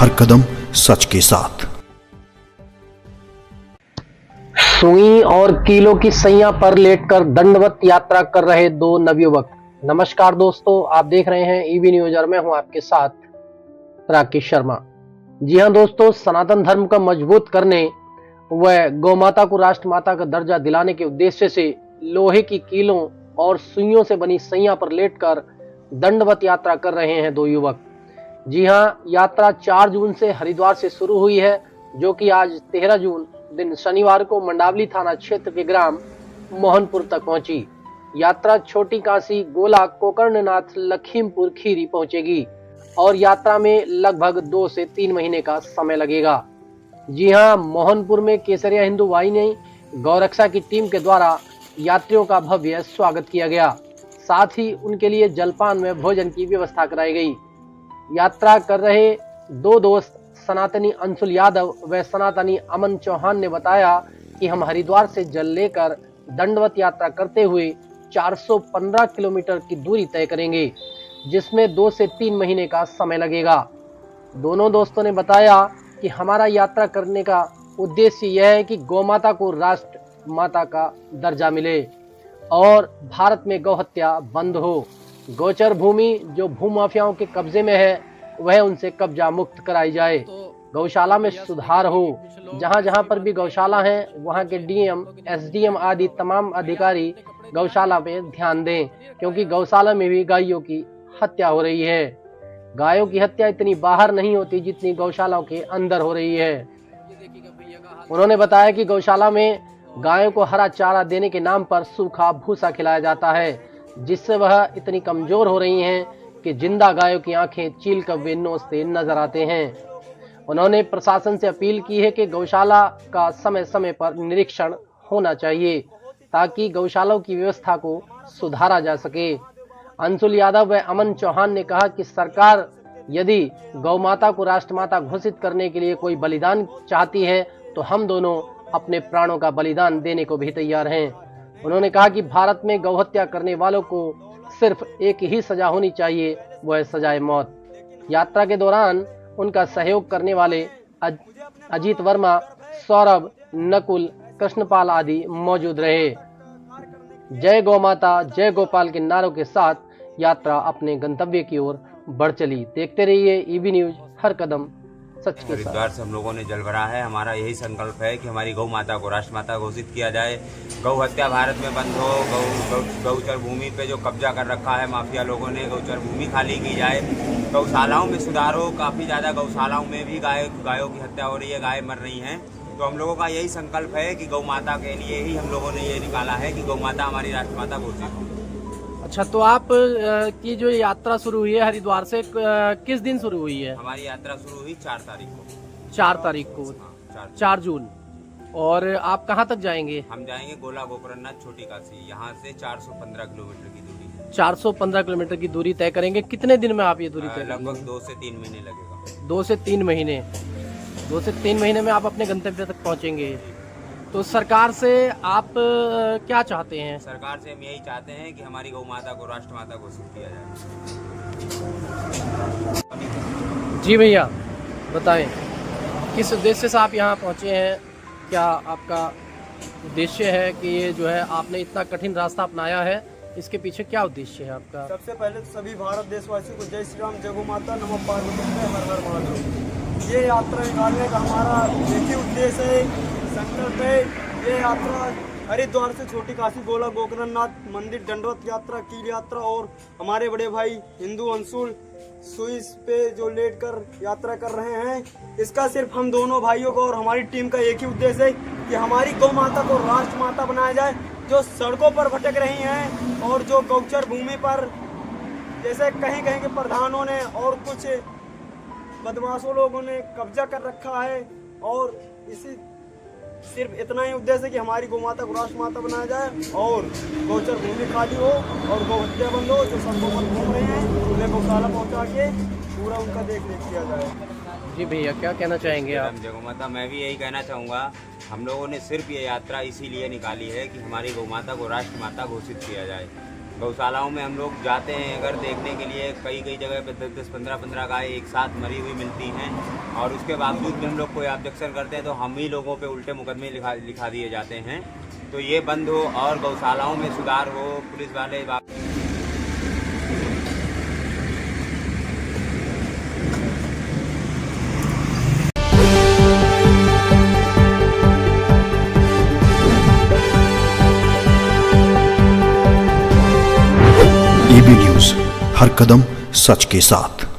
हर कदम सच के साथ। सुई और कीलों की सैया पर लेटकर दंडवत यात्रा कर रहे दो नवयुवक। नमस्कार दोस्तों, आप देख रहे हैं ईवी न्यूज और मैं हूं आपके साथ राकेश शर्मा। जी हां दोस्तों, सनातन धर्म को मजबूत करने व गौमाता को राष्ट्रमाता का दर्जा दिलाने के उद्देश्य से लोहे की कीलों और सुइयों से बनी सैया पर लेटकर दंडवत यात्रा कर रहे हैं दो युवक। जी हां, यात्रा 4 जून से हरिद्वार से शुरू हुई है, जो कि आज 13 जून दिन शनिवार को मंडावली थाना क्षेत्र के ग्राम मोहनपुर तक पहुंची। यात्रा छोटी काशी, गोला, कोकर्णनाथ, लखीमपुर खीरी पहुंचेगी और यात्रा में लगभग 2 से 3 महीने का समय लगेगा। जी हां, मोहनपुर में केसरिया हिंदू वाहिनी गौरक्षा की टीम के द्वारा यात्रियों का भव्य स्वागत किया गया। साथ ही उनके लिए जलपान में भोजन की व्यवस्था कराई गई। यात्रा कर रहे दो दोस्त सनातनी अंशुल यादव व सनातनी अमन चौहान ने बताया कि हम हरिद्वार से जल लेकर दंडवत यात्रा करते हुए 415 किलोमीटर की दूरी तय करेंगे, जिसमें 2 से 3 महीने का समय लगेगा। दोनों दोस्तों ने बताया कि हमारा यात्रा करने का उद्देश्य यह है कि गौमाता को राष्ट्र माता का दर्जा मिले और भारत में गौहत्या बंद हो। गोचर भूमि जो भूमाफियाओं के कब्जे में है वह उनसे कब्जा मुक्त कराई जाए। गौशाला में सुधार हो। जहां जहां पर भी गौशाला है वहां के डीएम, एसडीएम आदि तमाम अधिकारी गौशाला पे ध्यान दें, क्योंकि गौशाला में भी गायों की हत्या हो रही है। गायों की हत्या इतनी बाहर नहीं होती जितनी गौशालाओं के अंदर हो रही है। उन्होंने बताया कि गौशाला में गायों को हरा चारा देने के नाम पर सूखा भूसा खिलाया जाता है, जिससे वह इतनी कमजोर हो रही हैं कि जिंदा गायों की आंखें चील कव्वे नोचते नजर आते हैं। उन्होंने प्रशासन से अपील की है कि गौशाला का समय समय पर निरीक्षण होना चाहिए ताकि गौशालाओं की व्यवस्था को सुधारा जा सके। अंशुल यादव व अमन चौहान ने कहा कि सरकार यदि गौमाता को राष्ट्रमाता घोषित करने के लिए कोई बलिदान चाहती है तो हम दोनों अपने प्राणों का बलिदान देने को भी तैयार हैं। उन्होंने कहा कि भारत में गौहत्या करने वालों को सिर्फ एक ही सजा होनी चाहिए, वह है सजाए मौत। यात्रा के दौरान उनका सहयोग करने वाले अजीत वर्मा, सौरभ, नकुल, कृष्णपाल आदि मौजूद रहे। जय गौ माता, जय गोपाल के नारों के साथ यात्रा अपने गंतव्य की ओर बढ़ चली। देखते रहिए ईवी न्यूज, हर कदम सच के साथ। हरिद्वार से हम लोगों ने जल भरा है। हमारा यही संकल्प है कि हमारी गौ माता को राष्ट्रमाता घोषित किया जाए, गौ हत्या भारत में बंद हो, गौचर भूमि पे जो कब्जा कर रखा है माफिया लोगों ने, गौचर भूमि खाली की जाए, गौशालाओं में सुधार हो। काफ़ी ज़्यादा गौशालाओं में भी गायों की हत्या हो रही है, गाय मर रही हैं। तो हम लोगों का यही संकल्प है कि गौ माता के लिए ही हम लोगों ने ये निकाला है कि गौ माता हमारी राष्ट्रमाता घोषित हो। अच्छा, तो आप की जो यात्रा शुरू हुई है हरिद्वार से किस दिन शुरू हुई है? हमारी यात्रा शुरू हुई 4 तारीख को। 4 तारीख को, 4 जून। और आप कहाँ तक जाएंगे? हम जाएंगे गोला, गोकर्णनाथ, छोटी काशी। यहाँ से 415 किलोमीटर की दूरी है। 415 किलोमीटर की दूरी तय करेंगे। कितने दिन में आप ये दूरी तय? लगभग 2 से 3 महीने लगेगा। 2 से 3 महीने। 2 से 3 महीने में आप अपने गंतव्य तक पहुँचेंगे। तो सरकार से आप क्या चाहते हैं? सरकार से हम यही चाहते हैं कि हमारी गौ माता को राष्ट्रमाता घोषित किया जाए। जी भैया, बताएं किस उद्देश्य से आप यहाँ पहुँचे हैं? क्या आपका उद्देश्य है कि ये जो है आपने इतना कठिन रास्ता अपनाया है, इसके पीछे क्या उद्देश्य है आपका? सबसे पहले तो सभी भारत देशवासियों को जय श्री राम, जय गौ माता, नमः पार्वती, हर हर महादेव। ये यात्रा निकालने का हमारा एक ही उद्देश्य है, संकल्प है। ये यात्रा हरिद्वार से छोटी काशी, गोला, गोकर्णनाथ मंदिर, दंडवत यात्रा, कील यात्रा और हमारे बड़े भाई हिंदू अंशुल सुई पे जो लेटकर यात्रा कर रहे हैं। इसका सिर्फ हम दोनों भाइयों को और हमारी टीम का एक ही उद्देश्य है कि हमारी गौ माता को राष्ट्रमाता बनाया जाए, जो सड़कों पर भटक रही हैं और जो गौचर भूमि पर जैसे कहीं कहीं के प्रधानों ने और कुछ बदमाशों लोगों ने कब्जा कर रखा है। और इसी सिर्फ इतना ही उद्देश्य है कि हमारी गौ माता को राष्ट्रमाता बनाया जाए और गौचर भूमि खाली हो और गौ हत्या बंद हो। जो सड़कों पर घूम रहे हैं उन्हें गौशाला पहुँचा के पूरा उनका देख रेख किया जाए। जी भैया, क्या कहना चाहेंगे आप? जय गौ माता, मैं भी यही कहना चाहूँगा। हम लोगों ने सिर्फ ये यात्रा इसीलिए निकाली है कि हमारी गौ माता को राष्ट्रमाता घोषित किया जाए। गौशालाओं में हम लोग जाते हैं अगर देखने के लिए, कई कई जगह पे 10-10, 15-15 गाय एक साथ मरी हुई मिलती हैं, और उसके बावजूद भी हम लोग कोई ऑब्जेक्शन करते हैं तो हम ही लोगों पे उल्टे मुकदमे लिखा दिए जाते हैं। तो ये बंद हो और गौशालाओं में सुधार हो। पुलिस वाले ईबी न्यूज, हर कदम सच के साथ।